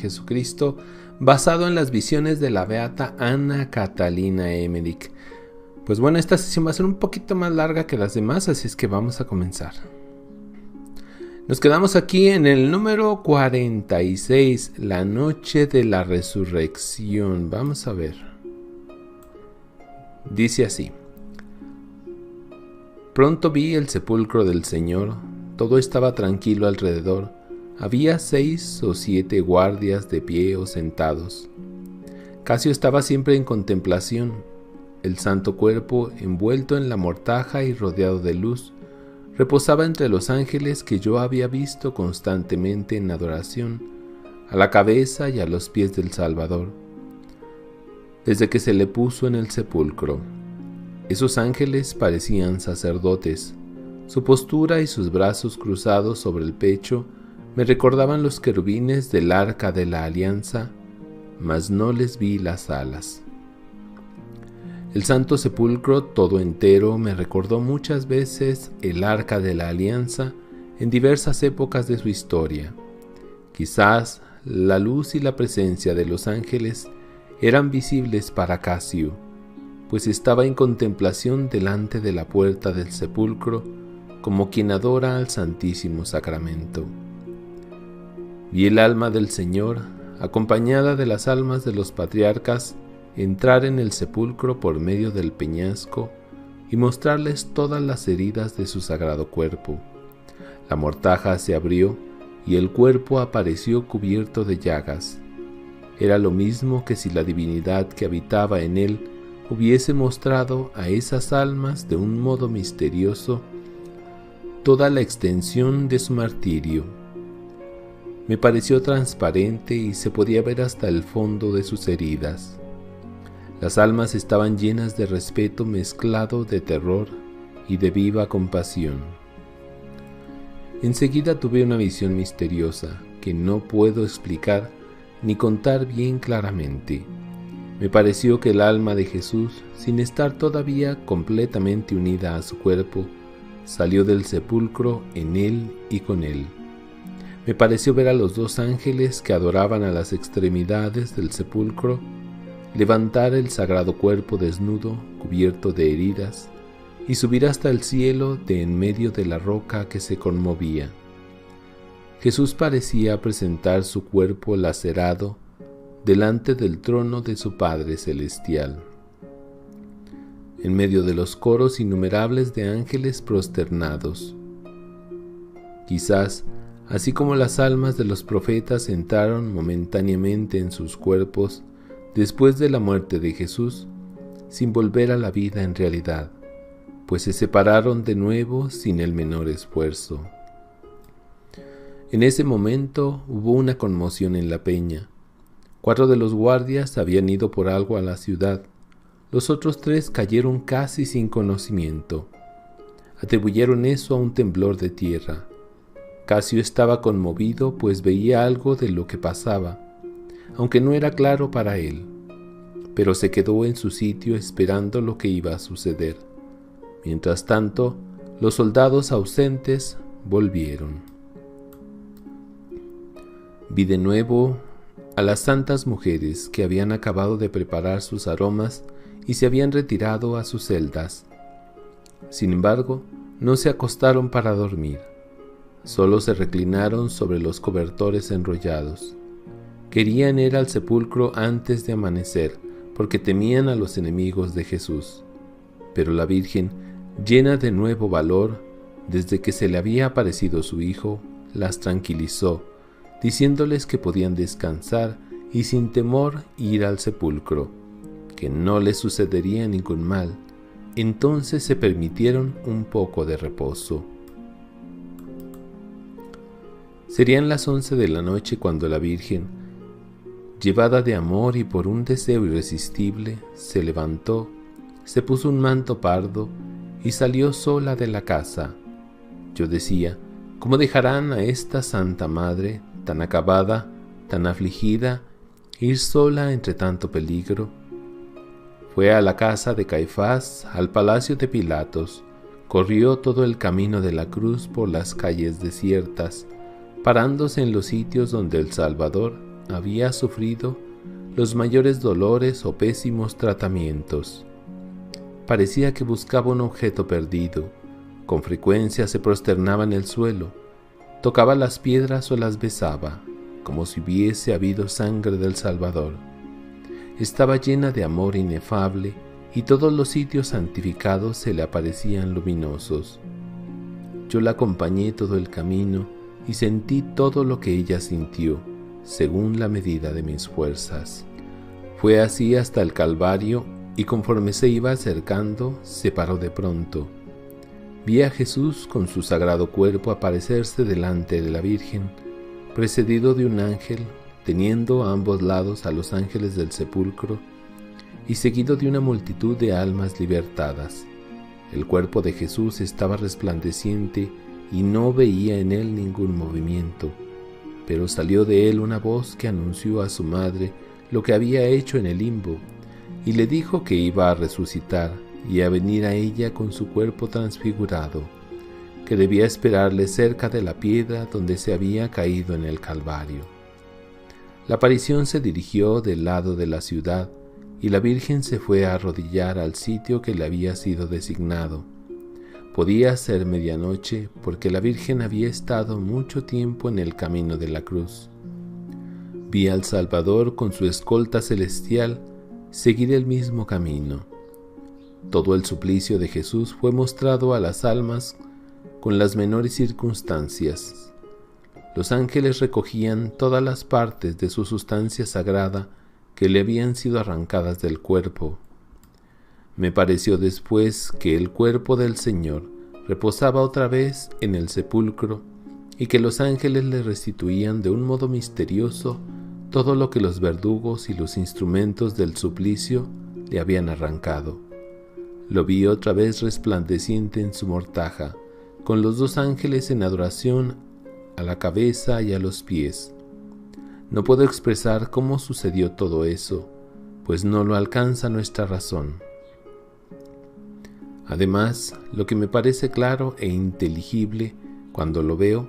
Jesucristo, basado en las visiones de la beata Ana Catalina Emmerich. Pues bueno, esta sesión va a ser un poquito más larga que las demás, así es que vamos a comenzar. Nos quedamos aquí en el número 46, la noche de la resurrección. Vamos a ver. Dice así: Pronto vi el sepulcro del Señor, todo estaba tranquilo alrededor. Había 6 o 7 guardias de pie o sentados. Casio estaba siempre en contemplación. El santo cuerpo, envuelto en la mortaja y rodeado de luz, reposaba entre los ángeles que yo había visto constantemente en adoración, a la cabeza y a los pies del Salvador, desde que se le puso en el sepulcro. Esos ángeles parecían sacerdotes. Su postura y sus brazos cruzados sobre el pecho me recordaban los querubines del arca de la alianza, mas no les vi las alas. El santo sepulcro todo entero me recordó muchas veces el arca de la alianza en diversas épocas de su historia. Quizás la luz y la presencia de los ángeles eran visibles para Casio, pues estaba en contemplación delante de la puerta del sepulcro como quien adora al Santísimo Sacramento. Vi el alma del Señor, acompañada de las almas de los patriarcas, entrar en el sepulcro por medio del peñasco y mostrarles todas las heridas de su sagrado cuerpo. La mortaja se abrió y el cuerpo apareció cubierto de llagas. Era lo mismo que si la divinidad que habitaba en él hubiese mostrado a esas almas de un modo misterioso toda la extensión de su martirio. Me pareció transparente y se podía ver hasta el fondo de sus heridas. Las almas estaban llenas de respeto mezclado de terror y de viva compasión. Enseguida tuve una visión misteriosa que no puedo explicar ni contar bien claramente. Me pareció que el alma de Jesús, sin estar todavía completamente unida a su cuerpo, salió del sepulcro en él y con él. Me pareció ver a los 2 ángeles que adoraban a las extremidades del sepulcro levantar el sagrado cuerpo desnudo, cubierto de heridas, y subir hasta el cielo de en medio de la roca que se conmovía. Jesús parecía presentar su cuerpo lacerado delante del trono de su Padre Celestial. En medio de los coros innumerables de ángeles prosternados. Quizás, así como las almas de los profetas entraron momentáneamente en sus cuerpos después de la muerte de Jesús, sin volver a la vida en realidad, pues se separaron de nuevo sin el menor esfuerzo. En ese momento hubo una conmoción en la peña. 4 de los guardias habían ido por algo a la ciudad. Los otros 3 cayeron casi sin conocimiento. Atribuyeron eso a un temblor de tierra. Casio estaba conmovido, pues veía algo de lo que pasaba, aunque no era claro para él, pero se quedó en su sitio esperando lo que iba a suceder. Mientras tanto, los soldados ausentes volvieron. Vi de nuevo a las santas mujeres que habían acabado de preparar sus aromas y se habían retirado a sus celdas. Sin embargo, no se acostaron para dormir. Solo se reclinaron sobre los cobertores enrollados. Querían ir al sepulcro antes de amanecer, porque temían a los enemigos de Jesús. Pero la Virgen, llena de nuevo valor, desde que se le había aparecido su Hijo, las tranquilizó, diciéndoles que podían descansar y sin temor ir al sepulcro, que no les sucedería ningún mal. Entonces se permitieron un poco de reposo. Serían las 11 de la noche cuando la Virgen, llevada de amor y por un deseo irresistible, se levantó, se puso un manto pardo y salió sola de la casa. Yo decía, ¿cómo dejarán a esta Santa Madre, tan acabada, tan afligida, ir sola entre tanto peligro? Fue a la casa de Caifás, al palacio de Pilatos, corrió todo el camino de la cruz por las calles desiertas, parándose en los sitios donde el Salvador había sufrido los mayores dolores o pésimos tratamientos. Parecía que buscaba un objeto perdido. Con frecuencia se prosternaba en el suelo, tocaba las piedras o las besaba, como si hubiese habido sangre del Salvador. Estaba llena de amor inefable y todos los sitios santificados se le aparecían luminosos. Yo la acompañé todo el camino y sentí todo lo que ella sintió, según la medida de mis fuerzas. Fue así hasta el Calvario, y conforme se iba acercando, se paró de pronto. Vi a Jesús con su sagrado cuerpo aparecerse delante de la Virgen, precedido de un ángel, teniendo a ambos lados a los ángeles del sepulcro, y seguido de una multitud de almas libertadas. El cuerpo de Jesús estaba resplandeciente y no veía en él ningún movimiento, pero salió de él una voz que anunció a su madre lo que había hecho en el limbo, y le dijo que iba a resucitar y a venir a ella con su cuerpo transfigurado, que debía esperarle cerca de la piedra donde se había caído en el Calvario. La aparición se dirigió del lado de la ciudad, y la Virgen se fue a arrodillar al sitio que le había sido designado. Podía ser medianoche porque la Virgen había estado mucho tiempo en el camino de la cruz. Vi al Salvador con su escolta celestial seguir el mismo camino. Todo el suplicio de Jesús fue mostrado a las almas con las menores circunstancias. Los ángeles recogían todas las partes de su sustancia sagrada que le habían sido arrancadas del cuerpo. Me pareció después que el cuerpo del Señor reposaba otra vez en el sepulcro y que los ángeles le restituían de un modo misterioso todo lo que los verdugos y los instrumentos del suplicio le habían arrancado. Lo vi otra vez resplandeciente en su mortaja, con los dos ángeles en adoración a la cabeza y a los pies. No puedo expresar cómo sucedió todo eso, pues no lo alcanza nuestra razón. Además, lo que me parece claro e inteligible cuando lo veo,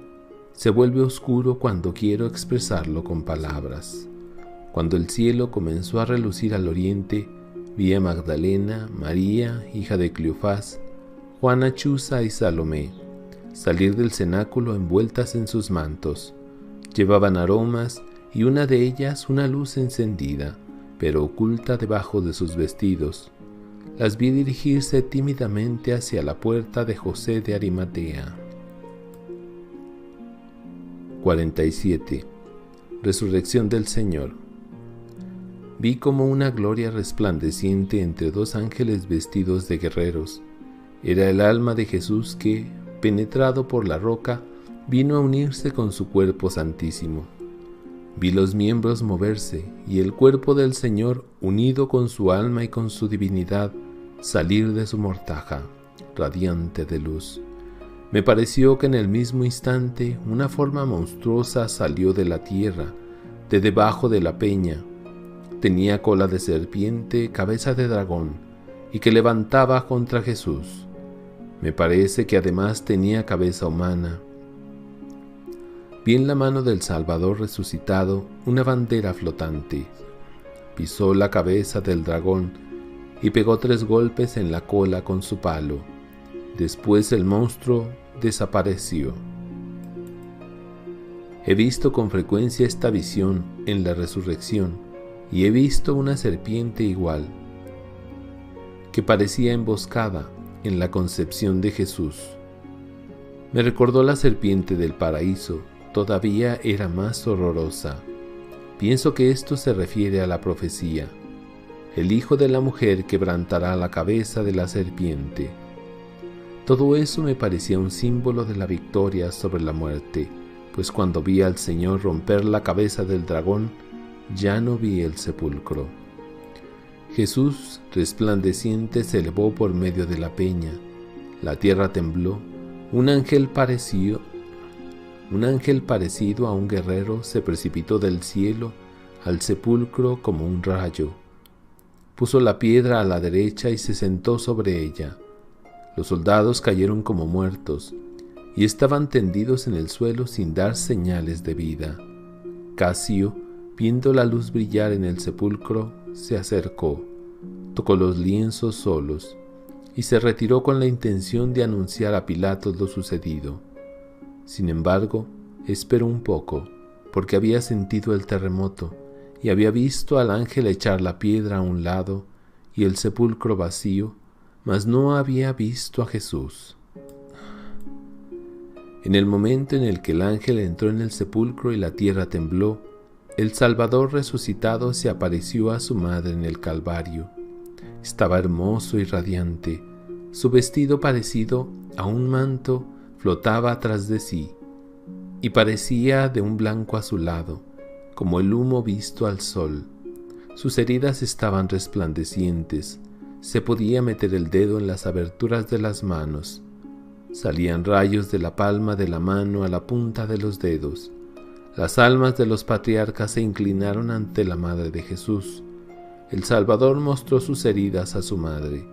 se vuelve oscuro cuando quiero expresarlo con palabras. Cuando el cielo comenzó a relucir al oriente, vi a Magdalena, María, hija de Cleofás, Juana Chuza y Salomé, salir del cenáculo envueltas en sus mantos. Llevaban aromas y una de ellas una luz encendida, pero oculta debajo de sus vestidos. Las vi dirigirse tímidamente hacia la puerta de José de Arimatea. 47. Resurrección del Señor. Vi como una gloria resplandeciente entre dos ángeles vestidos de guerreros. Era el alma de Jesús que, penetrado por la roca, vino a unirse con su cuerpo santísimo. Vi los miembros moverse y el cuerpo del Señor, unido con su alma y con su divinidad, salir de su mortaja, radiante de luz. Me pareció que en el mismo instante una forma monstruosa salió de la tierra, de debajo de la peña. Tenía cola de serpiente, cabeza de dragón, y que levantaba contra Jesús. Me parece que además tenía cabeza humana. Vi en la mano del Salvador resucitado una bandera flotante. Pisó la cabeza del dragón y pegó 3 golpes en la cola con su palo. Después el monstruo desapareció. He visto con frecuencia esta visión en la resurrección y he visto una serpiente igual, que parecía emboscada en la concepción de Jesús. Me recordó la serpiente del paraíso, todavía era más horrorosa. Pienso que esto se refiere a la profecía. El hijo de la mujer quebrantará la cabeza de la serpiente. Todo eso me parecía un símbolo de la victoria sobre la muerte, pues cuando vi al Señor romper la cabeza del dragón, ya no vi el sepulcro. Jesús, resplandeciente, se elevó por medio de la peña. La tierra tembló. Un ángel parecido a un guerrero se precipitó del cielo al sepulcro como un rayo. Puso la piedra a la derecha y se sentó sobre ella. Los soldados cayeron como muertos y estaban tendidos en el suelo sin dar señales de vida. Casio, viendo la luz brillar en el sepulcro, se acercó, tocó los lienzos solos y se retiró con la intención de anunciar a Pilatos lo sucedido. Sin embargo, esperó un poco, porque había sentido el terremoto y había visto al ángel echar la piedra a un lado y el sepulcro vacío, mas no había visto a Jesús. En el momento en el que el ángel entró en el sepulcro y la tierra tembló, el Salvador resucitado se apareció a su madre en el Calvario. Estaba hermoso y radiante. Su vestido parecido a un manto flotaba atrás de sí, y parecía de un blanco azulado, como el humo visto al sol. Sus heridas estaban resplandecientes, se podía meter el dedo en las aberturas de las manos. Salían rayos de la palma de la mano a la punta de los dedos. Las almas de los patriarcas se inclinaron ante la madre de Jesús. El Salvador mostró sus heridas a su madre,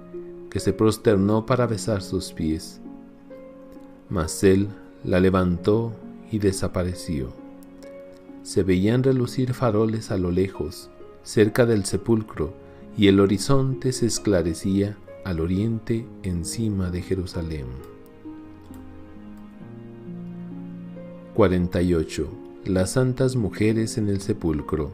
que se prosternó para besar sus pies. Mas él la levantó y desapareció. Se veían relucir faroles a lo lejos, cerca del sepulcro, y el horizonte se esclarecía al oriente encima de Jerusalén. 48. Las santas mujeres en el sepulcro.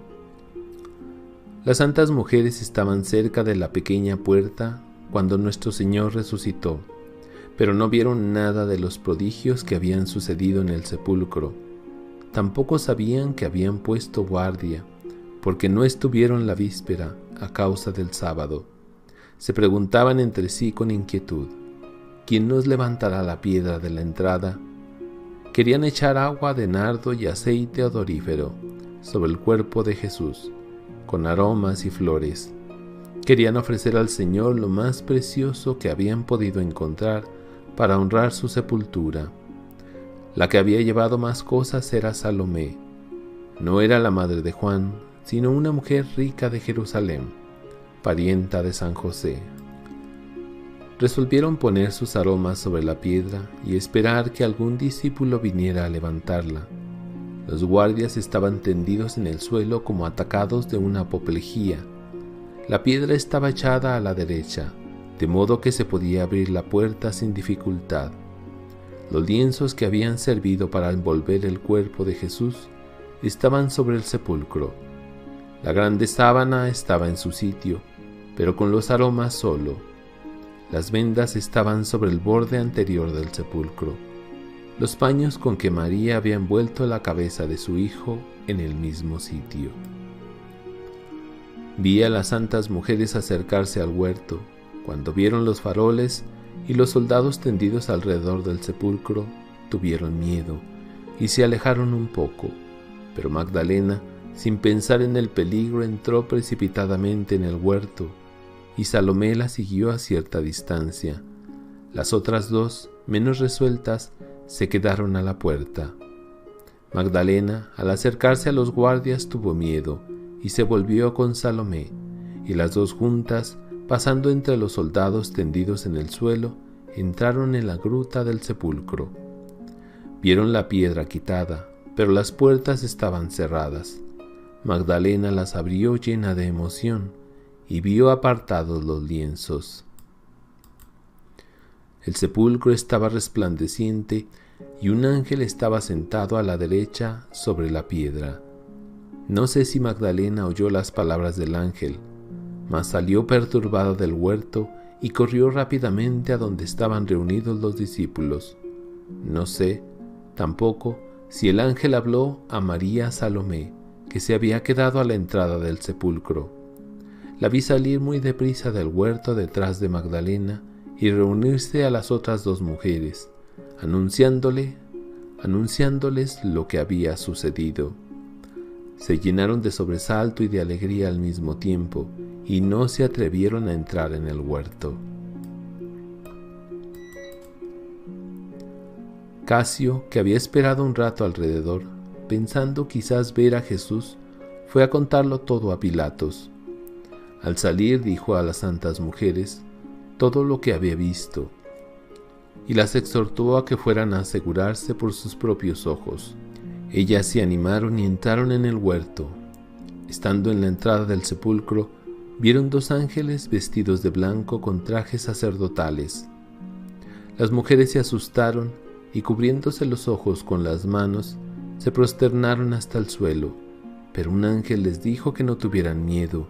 Las santas mujeres estaban cerca de la pequeña puerta cuando nuestro Señor resucitó, pero no vieron nada de los prodigios que habían sucedido en el sepulcro. Tampoco sabían que habían puesto guardia, porque no estuvieron la víspera a causa del sábado. Se preguntaban entre sí con inquietud: ¿quién nos levantará la piedra de la entrada? Querían echar agua de nardo y aceite odorífero sobre el cuerpo de Jesús, con aromas y flores. Querían ofrecer al Señor lo más precioso que habían podido encontrar para honrar su sepultura. La que había llevado más cosas era Salomé. No era la madre de Juan, sino una mujer rica de Jerusalén, parienta de San José. Resolvieron poner sus aromas sobre la piedra y esperar que algún discípulo viniera a levantarla. Los guardias estaban tendidos en el suelo como atacados de una apoplejía. La piedra estaba echada a la derecha, de modo que se podía abrir la puerta sin dificultad. Los lienzos que habían servido para envolver el cuerpo de Jesús estaban sobre el sepulcro. La grande sábana estaba en su sitio, pero con los aromas solo. Las vendas estaban sobre el borde anterior del sepulcro. Los paños con que María había envuelto la cabeza de su hijo en el mismo sitio. Vi a las santas mujeres acercarse al huerto. Cuando vieron los faroles y los soldados tendidos alrededor del sepulcro, tuvieron miedo y se alejaron un poco. Pero Magdalena, sin pensar en el peligro, entró precipitadamente en el huerto, y Salomé la siguió a cierta distancia. Las otras dos, menos resueltas, se quedaron a la puerta. Magdalena, al acercarse a los guardias, tuvo miedo y se volvió con Salomé, y las dos juntas, pasando entre los soldados tendidos en el suelo, entraron en la gruta del sepulcro. Vieron la piedra quitada, pero las puertas estaban cerradas. Magdalena las abrió llena de emoción y vio apartados los lienzos. El sepulcro estaba resplandeciente y un ángel estaba sentado a la derecha sobre la piedra. No sé si Magdalena oyó las palabras del ángel, mas salió perturbada del huerto y corrió rápidamente a donde estaban reunidos los discípulos. No sé, tampoco, si el ángel habló a María Salomé, que se había quedado a la entrada del sepulcro. La vi salir muy deprisa del huerto detrás de Magdalena y reunirse a las otras dos mujeres, anunciándoles lo que había sucedido. Se llenaron de sobresalto y de alegría al mismo tiempo, y no se atrevieron a entrar en el huerto. Casio, que había esperado un rato alrededor, pensando quizás ver a Jesús, fue a contarlo todo a Pilatos. Al salir dijo a las santas mujeres todo lo que había visto, y las exhortó a que fueran a asegurarse por sus propios ojos. Ellas se animaron y entraron en el huerto. Estando en la entrada del sepulcro, vieron 2 ángeles vestidos de blanco con trajes sacerdotales. Las mujeres se asustaron y, cubriéndose los ojos con las manos, se prosternaron hasta el suelo, pero un ángel les dijo que no tuvieran miedo,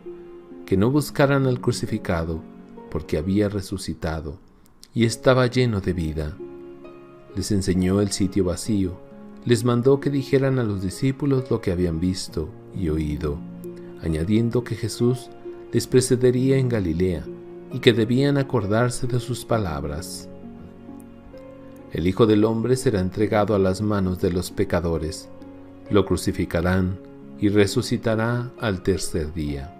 que no buscaran al crucificado, porque había resucitado y estaba lleno de vida. Les enseñó el sitio vacío, les mandó que dijeran a los discípulos lo que habían visto y oído, añadiendo que Jesús les precedería en Galilea y que debían acordarse de sus palabras. El Hijo del Hombre será entregado a las manos de los pecadores, lo crucificarán y resucitará al tercer día.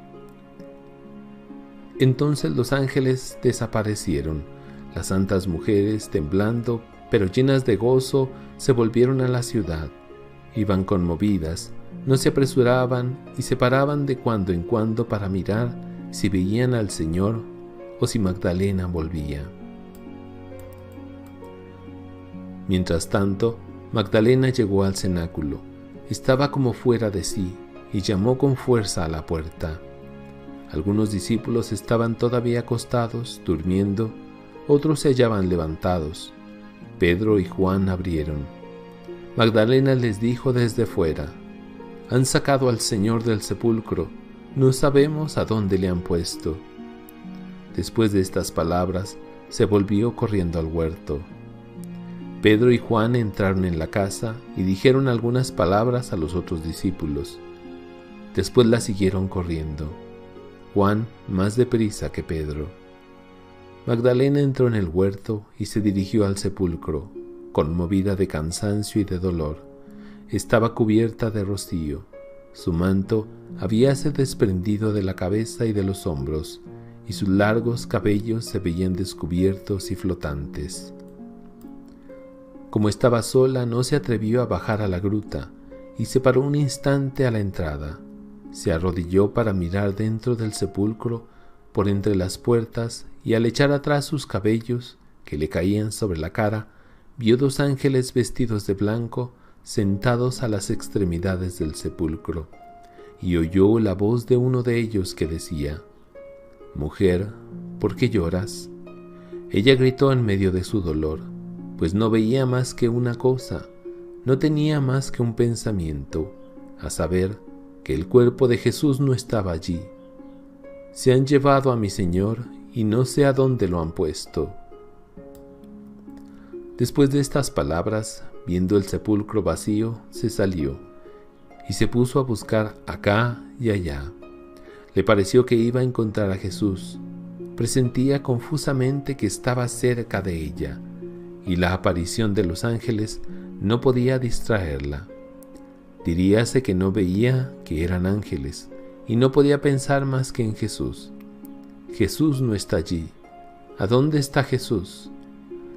Entonces los ángeles desaparecieron. Las santas mujeres, temblando, pero llenas de gozo, se volvieron a la ciudad. Iban conmovidas, no se apresuraban y se paraban de cuando en cuando para mirar si veían al Señor o si Magdalena volvía. Mientras tanto, Magdalena llegó al cenáculo. Estaba como fuera de sí y llamó con fuerza a la puerta. Algunos discípulos estaban todavía acostados, durmiendo, otros se hallaban levantados. Pedro y Juan abrieron. Magdalena les dijo desde fuera: «Han sacado al Señor del sepulcro, no sabemos a dónde le han puesto». Después de estas palabras, se volvió corriendo al huerto. Pedro y Juan entraron en la casa y dijeron algunas palabras a los otros discípulos. Después la siguieron corriendo. Juan más deprisa que Pedro. Magdalena entró en el huerto y se dirigió al sepulcro, conmovida de cansancio y de dolor. Estaba cubierta de rocío. Su manto habíase desprendido de la cabeza y de los hombros, y sus largos cabellos se veían descubiertos y flotantes. Como estaba sola, no se atrevió a bajar a la gruta, y se paró un instante a la entrada. Se arrodilló para mirar dentro del sepulcro por entre las puertas, y al echar atrás sus cabellos, que le caían sobre la cara, vio 2 ángeles vestidos de blanco sentados a las extremidades del sepulcro, y oyó la voz de uno de ellos que decía: «Mujer, ¿por qué lloras?». Ella gritó en medio de su dolor, pues no veía más que una cosa, no tenía más que un pensamiento, a saber, que el cuerpo de Jesús no estaba allí. «Se han llevado a mi Señor y no sé a dónde lo han puesto». Después de estas palabras, viendo el sepulcro vacío, se salió y se puso a buscar acá y allá. Le pareció que iba a encontrar a Jesús. Presentía confusamente que estaba cerca de ella, y la aparición de los ángeles no podía distraerla. Diríase que no veía que eran ángeles, y no podía pensar más que en Jesús. Jesús no está allí. ¿A dónde está Jesús?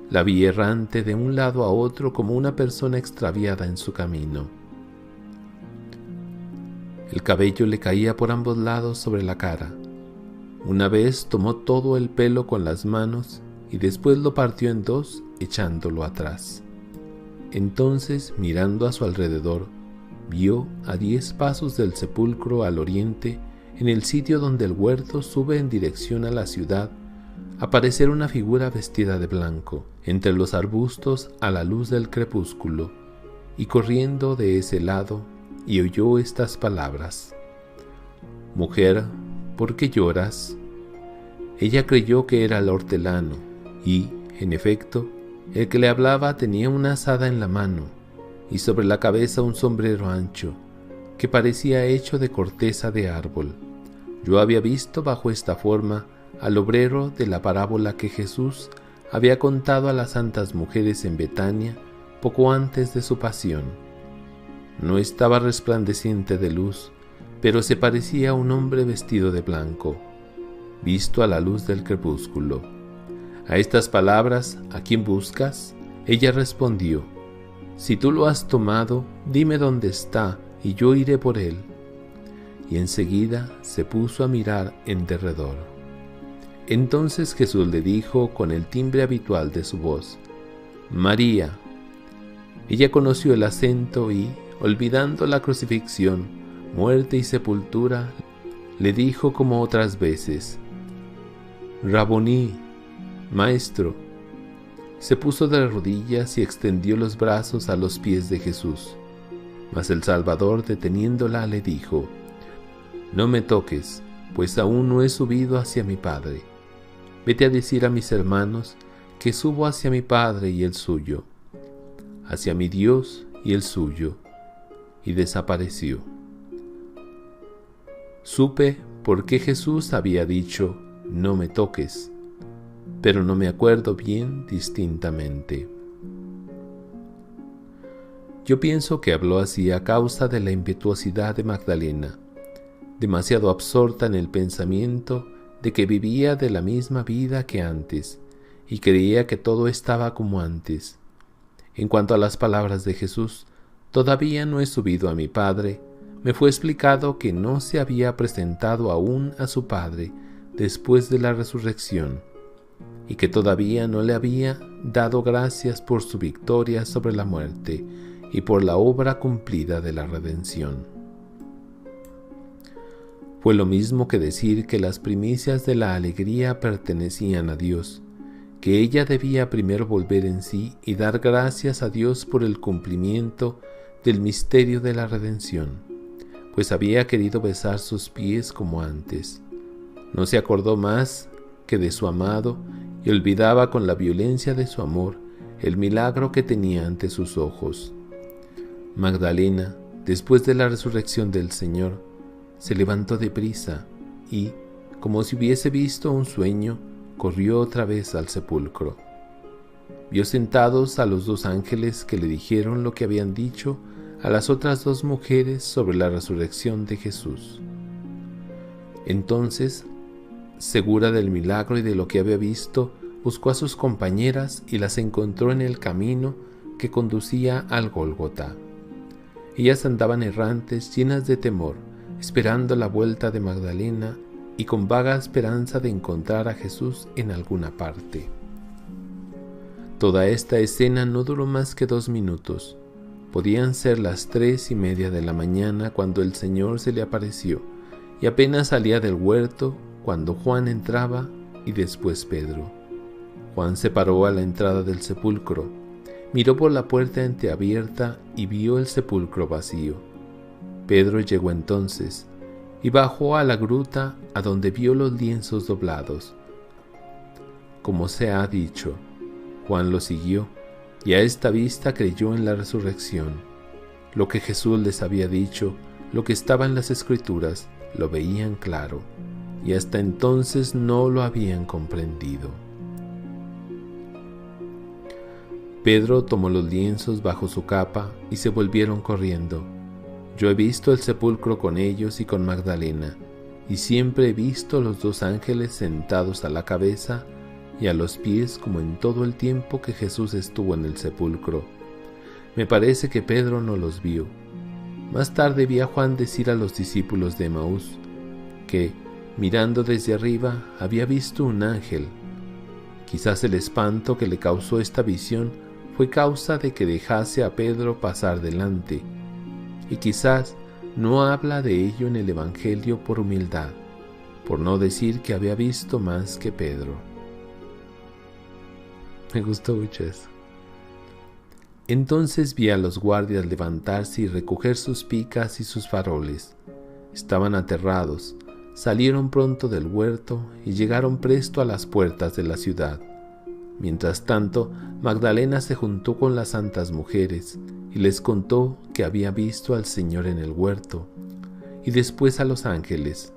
La vi errante de un lado a otro como una persona extraviada en su camino. El cabello le caía por ambos lados sobre la cara. Una vez tomó todo el pelo con las manos y después lo partió en 2, echándolo atrás. Entonces, mirando a su alrededor, vio a 10 pasos del sepulcro al oriente, en el sitio donde el huerto sube en dirección a la ciudad, aparecer una figura vestida de blanco, entre los arbustos a la luz del crepúsculo, y corriendo de ese lado, y oyó estas palabras: «Mujer, ¿por qué lloras?». Ella creyó que era el hortelano, y, en efecto, el que le hablaba tenía una azada en la mano, y sobre la cabeza un sombrero ancho, que parecía hecho de corteza de árbol. Yo había visto bajo esta forma al obrero de la parábola que Jesús había contado a las santas mujeres en Betania poco antes de su pasión. No estaba resplandeciente de luz, pero se parecía a un hombre vestido de blanco, visto a la luz del crepúsculo. A estas palabras: «¿A quién buscas?», ella respondió: «Si tú lo has tomado, dime dónde está, y yo iré por él». Y enseguida se puso a mirar en derredor. Entonces Jesús le dijo con el timbre habitual de su voz: «María». Ella conoció el acento y, olvidando la crucifixión, muerte y sepultura, le dijo como otras veces: Raboní, Maestro. Se puso de rodillas y extendió los brazos a los pies de Jesús. Mas el Salvador, deteniéndola, le dijo: No me toques, pues aún no he subido hacia mi Padre. Vete a decir a mis hermanos que subo hacia mi Padre y el suyo, hacia mi Dios y el suyo. Y desapareció. Supe por qué Jesús había dicho: No me toques, pero no me acuerdo bien distintamente. Yo pienso que habló así a causa de la impetuosidad de Magdalena, demasiado absorta en el pensamiento de que vivía de la misma vida que antes y creía que todo estaba como antes. En cuanto a las palabras de Jesús: Todavía no he subido a mi Padre, me fue explicado que no se había presentado aún a su Padre después de la resurrección, y que todavía no le había dado gracias por su victoria sobre la muerte y por la obra cumplida de la redención. Fue lo mismo que decir que las primicias de la alegría pertenecían a Dios, que ella debía primero volver en sí y dar gracias a Dios por el cumplimiento del misterio de la redención, pues había querido besar sus pies como antes. No se acordó más que de su amado y olvidaba con la violencia de su amor el milagro que tenía ante sus ojos. Magdalena, después de la resurrección del Señor, se levantó deprisa y, como si hubiese visto un sueño, corrió otra vez al sepulcro. Vio sentados a los 2 ángeles que le dijeron lo que habían dicho a las otras 2 mujeres sobre la resurrección de Jesús. Entonces, segura del milagro y de lo que había visto, buscó a sus compañeras y las encontró en el camino que conducía al Gólgota. Ellas andaban errantes, llenas de temor, esperando la vuelta de Magdalena y con vaga esperanza de encontrar a Jesús en alguna parte. Toda esta escena no duró más que 2 minutos. Podían ser las 3:30 de la mañana cuando el Señor se le apareció, y apenas salía del huerto cuando Juan entraba y después Pedro. Juan se paró a la entrada del sepulcro, miró por la puerta entreabierta y vio el sepulcro vacío. Pedro llegó entonces y bajó a la gruta a donde vio los lienzos doblados. Como se ha dicho, Juan lo siguió y a esta vista creyó en la resurrección. Lo que Jesús les había dicho, lo que estaba en las Escrituras, lo veían claro, y hasta entonces no lo habían comprendido. Pedro tomó los lienzos bajo su capa y se volvieron corriendo. Yo he visto el sepulcro con ellos y con Magdalena, y siempre he visto los 2 ángeles sentados a la cabeza y a los pies como en todo el tiempo que Jesús estuvo en el sepulcro. Me parece que Pedro no los vio. Más tarde vi a Juan decir a los discípulos de Emaús que, mirando desde arriba, había visto un ángel. Quizás el espanto que le causó esta visión fue causa de que dejase a Pedro pasar delante, y quizás no habla de ello en el Evangelio por humildad, por no decir que había visto más que Pedro. Me gustó mucho eso. Entonces vi a los guardias levantarse y recoger sus picas y sus faroles. Estaban aterrados, salieron pronto del huerto y llegaron presto a las puertas de la ciudad. Mientras tanto, Magdalena se juntó con las santas mujeres y les contó que había visto al Señor en el huerto y después a los ángeles.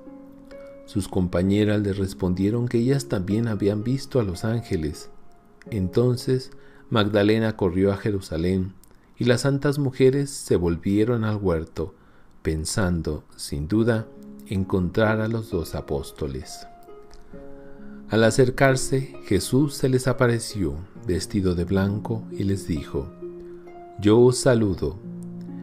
Sus compañeras le respondieron que ellas también habían visto a los ángeles. Entonces Magdalena corrió a Jerusalén y las santas mujeres se volvieron al huerto, pensando, sin duda, encontrar a los 2 apóstoles. Al acercarse, Jesús se les apareció, vestido de blanco, y les dijo: Yo os saludo.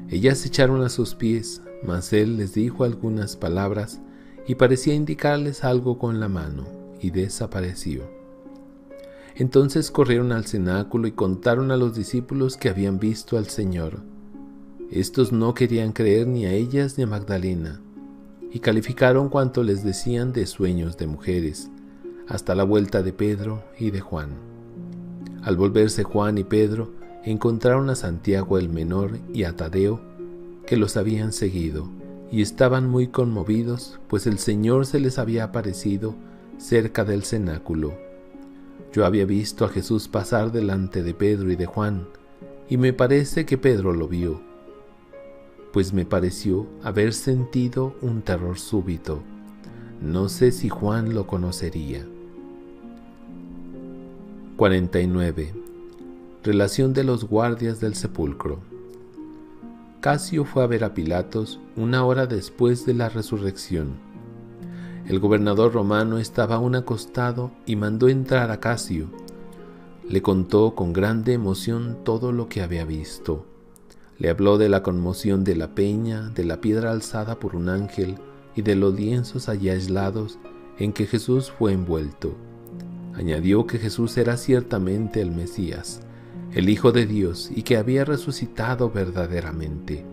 Ellas se echaron a sus pies, mas él les dijo algunas palabras y parecía indicarles algo con la mano, y desapareció. Entonces corrieron al cenáculo y contaron a los discípulos que habían visto al Señor. Estos no querían creer ni a ellas ni a Magdalena, y calificaron cuanto les decían de sueños de mujeres, hasta la vuelta de Pedro y de Juan. Al volverse Juan y Pedro, encontraron a Santiago el menor y a Tadeo, que los habían seguido, y estaban muy conmovidos, pues el Señor se les había aparecido cerca del cenáculo. Yo había visto a Jesús pasar delante de Pedro y de Juan, y me parece que Pedro lo vio, pues me pareció haber sentido un terror súbito. No sé si Juan lo conocería. 49. Relación de los guardias del sepulcro. Casio fue a ver a Pilatos una hora después de la resurrección. El gobernador romano estaba aún acostado y mandó entrar a Casio. Le contó con grande emoción todo lo que había visto. Le habló de la conmoción de la peña, de la piedra alzada por un ángel y de los lienzos allí aislados en que Jesús fue envuelto. Añadió que Jesús era ciertamente el Mesías, el Hijo de Dios, y que había resucitado verdaderamente.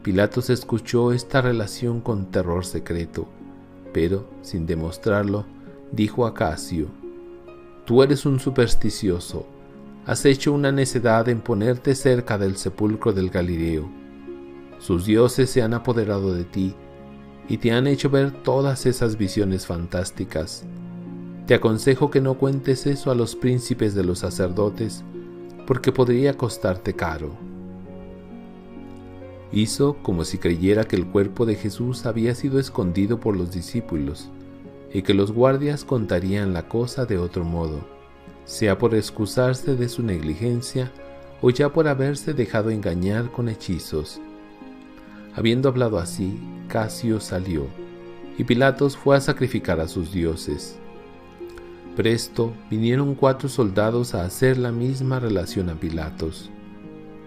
Pilatos escuchó esta relación con terror secreto, pero, sin demostrarlo, dijo a Casio: «Tú eres un supersticioso. Has hecho una necedad en ponerte cerca del sepulcro del Galileo. Sus dioses se han apoderado de ti y te han hecho ver todas esas visiones fantásticas. Te aconsejo que no cuentes eso a los príncipes de los sacerdotes, porque podría costarte caro». Hizo como si creyera que el cuerpo de Jesús había sido escondido por los discípulos y que los guardias contarían la cosa de otro modo, sea por excusarse de su negligencia o ya por haberse dejado engañar con hechizos. Habiendo hablado así, Casio salió, y Pilatos fue a sacrificar a sus dioses. Presto vinieron 4 soldados a hacer la misma relación a Pilatos,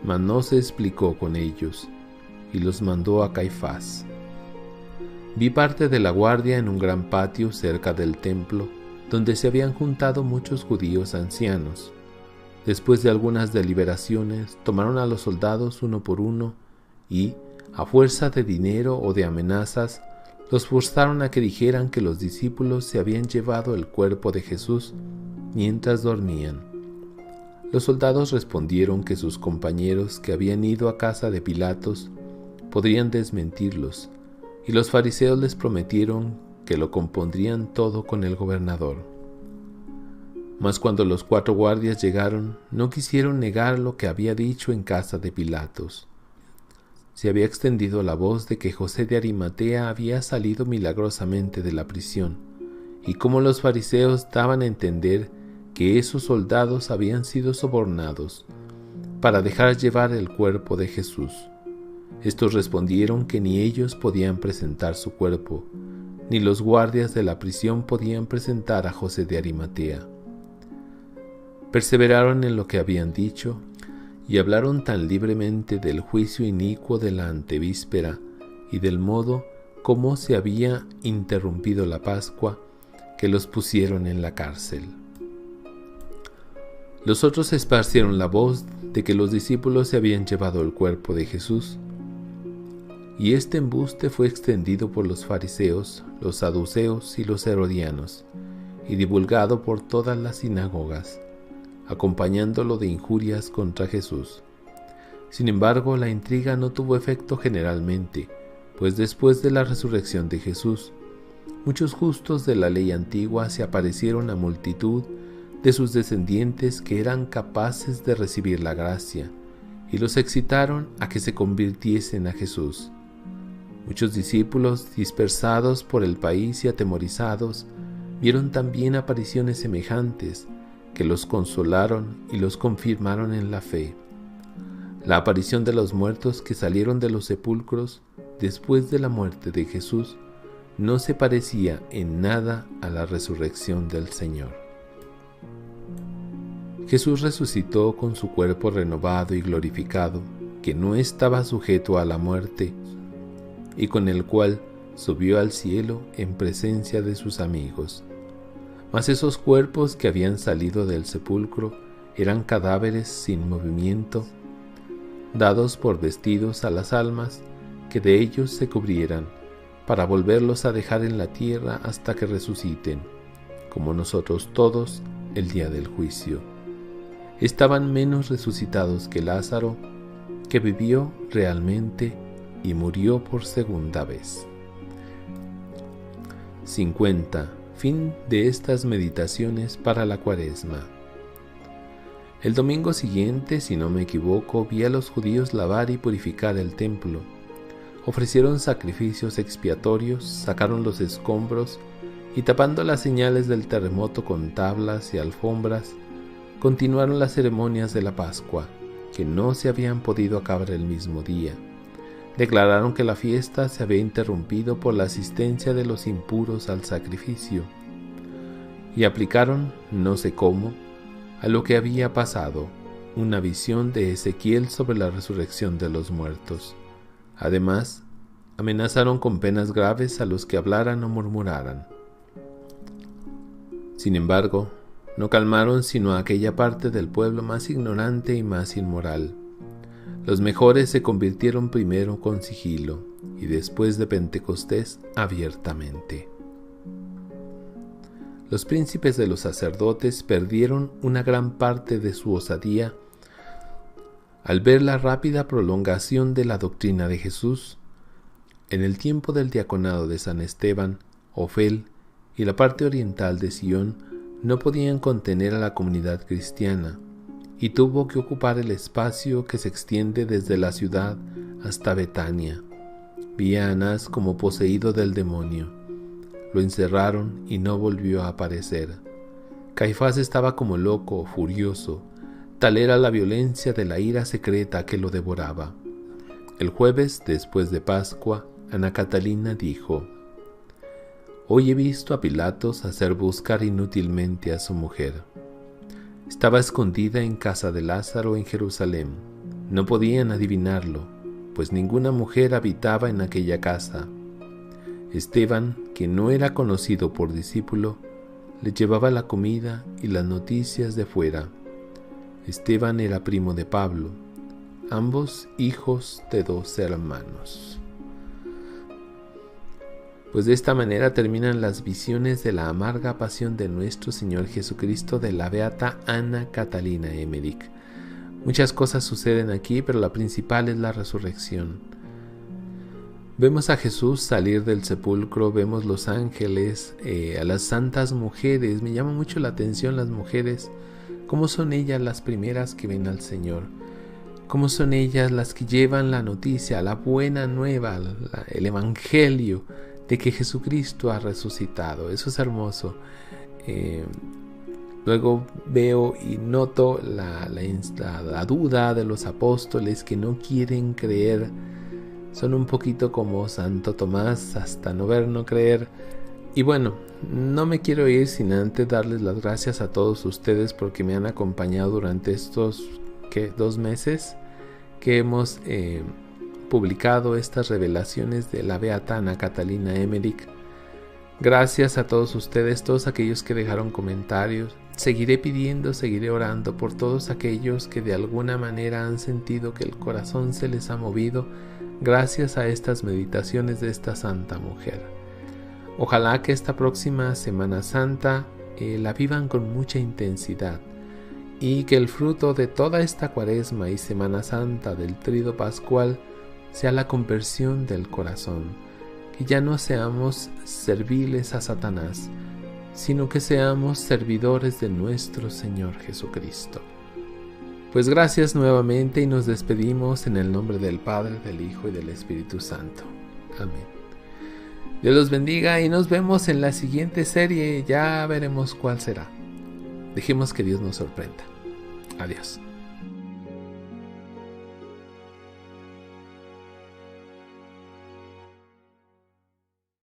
mas no se explicó con ellos, y los mandó a Caifás. Vi parte de la guardia en un gran patio cerca del templo, donde se habían juntado muchos judíos ancianos. Después de algunas deliberaciones, tomaron a los soldados uno por uno y, a fuerza de dinero o de amenazas, los forzaron a que dijeran que los discípulos se habían llevado el cuerpo de Jesús mientras dormían. Los soldados respondieron que sus compañeros que habían ido a casa de Pilatos podrían desmentirlos, y los fariseos les prometieron que lo compondrían todo con el gobernador. Mas cuando los 4 guardias llegaron, no quisieron negar lo que había dicho en casa de Pilatos. Se había extendido la voz de que José de Arimatea había salido milagrosamente de la prisión, y cómo los fariseos daban a entender que esos soldados habían sido sobornados para dejar llevar el cuerpo de Jesús. Estos respondieron que ni ellos podían presentar su cuerpo, ni los guardias de la prisión podían presentar a José de Arimatea. Perseveraron en lo que habían dicho y hablaron tan libremente del juicio inicuo de la antevíspera y del modo como se había interrumpido la Pascua, que los pusieron en la cárcel. Los otros esparcieron la voz de que los discípulos se habían llevado el cuerpo de Jesús, y este embuste fue extendido por los fariseos, los saduceos y los herodianos, y divulgado por todas las sinagogas, acompañándolo de injurias contra Jesús. Sin embargo, la intriga no tuvo efecto generalmente, pues después de la resurrección de Jesús, muchos justos de la ley antigua se aparecieron a multitud de sus descendientes que eran capaces de recibir la gracia, y los excitaron a que se convirtiesen a Jesús. Muchos discípulos, dispersados por el país y atemorizados, vieron también apariciones semejantes, que los consolaron y los confirmaron en la fe. La aparición de los muertos que salieron de los sepulcros después de la muerte de Jesús no se parecía en nada a la resurrección del Señor. Jesús resucitó con su cuerpo renovado y glorificado, que no estaba sujeto a la muerte, y con el cual subió al cielo en presencia de sus amigos. Mas esos cuerpos que habían salido del sepulcro eran cadáveres sin movimiento, dados por vestidos a las almas que de ellos se cubrieran, para volverlos a dejar en la tierra hasta que resuciten, como nosotros todos, el día del juicio. Estaban menos resucitados que Lázaro, que vivió realmente y murió por segunda vez. 50. Fin de estas meditaciones para la Cuaresma. El domingo siguiente, si no me equivoco, vi a los judíos lavar y purificar el templo. Ofrecieron sacrificios expiatorios, sacaron los escombros y, tapando las señales del terremoto con tablas y alfombras, continuaron las ceremonias de la Pascua, que no se habían podido acabar el mismo día. Declararon que la fiesta se había interrumpido por la asistencia de los impuros al sacrificio, y aplicaron, no sé cómo, a lo que había pasado, una visión de Ezequiel sobre la resurrección de los muertos. Además, amenazaron con penas graves a los que hablaran o murmuraran. Sin embargo, no calmaron sino a aquella parte del pueblo más ignorante y más inmoral. Los mejores se convirtieron primero con sigilo y después de Pentecostés abiertamente. Los príncipes de los sacerdotes perdieron una gran parte de su osadía al ver la rápida prolongación de la doctrina de Jesús. En el tiempo del diaconado de San Esteban, Ofel y la parte oriental de Sion no podían contener a la comunidad cristiana, y tuvo que ocupar el espacio que se extiende desde la ciudad hasta Betania. Vi a Anás como poseído del demonio. Lo encerraron y no volvió a aparecer. Caifás estaba como loco, furioso. Tal era la violencia de la ira secreta que lo devoraba. El jueves, después de Pascua, Ana Catalina dijo: «Hoy he visto a Pilatos hacer buscar inútilmente a su mujer. Estaba escondida en casa de Lázaro en Jerusalén. No podían adivinarlo, pues ninguna mujer habitaba en aquella casa. Esteban, que no era conocido por discípulo, le llevaba la comida y las noticias de fuera. Esteban era primo de Pablo, ambos hijos de 2 hermanos». Pues de esta manera terminan las visiones de la amarga pasión de nuestro Señor Jesucristo de la beata Ana Catalina Emmerich. Muchas cosas suceden aquí, pero la principal es la resurrección. Vemos a Jesús salir del sepulcro, vemos los ángeles, a las santas mujeres. Me llama mucho la atención las mujeres, cómo son ellas las primeras que ven al Señor, cómo son ellas las que llevan la noticia, la buena nueva, el evangelio de que Jesucristo ha resucitado. Eso es hermoso. Luego veo y noto la duda de los apóstoles que no quieren creer. Son un poquito como Santo Tomás, hasta no ver, no creer. Y bueno, no me quiero ir sin antes darles las gracias a todos ustedes porque me han acompañado durante estos 2 meses que hemos publicado estas revelaciones de la beata Ana Catalina Emmerich. Gracias a todos ustedes, todos aquellos que dejaron comentarios. Seguiré pidiendo, seguiré orando por todos aquellos que de alguna manera han sentido que el corazón se les ha movido gracias a estas meditaciones de esta santa mujer. Ojalá que esta próxima Semana Santa la vivan con mucha intensidad y que el fruto de toda esta Cuaresma y Semana Santa del Tríodo Pascual sea la conversión del corazón, que ya no seamos serviles a Satanás, sino que seamos servidores de nuestro Señor Jesucristo. Pues gracias nuevamente y nos despedimos en el nombre del Padre, del Hijo y del Espíritu Santo. Amén. Dios los bendiga y nos vemos en la siguiente serie. Ya veremos cuál será. Dejemos que Dios nos sorprenda. Adiós.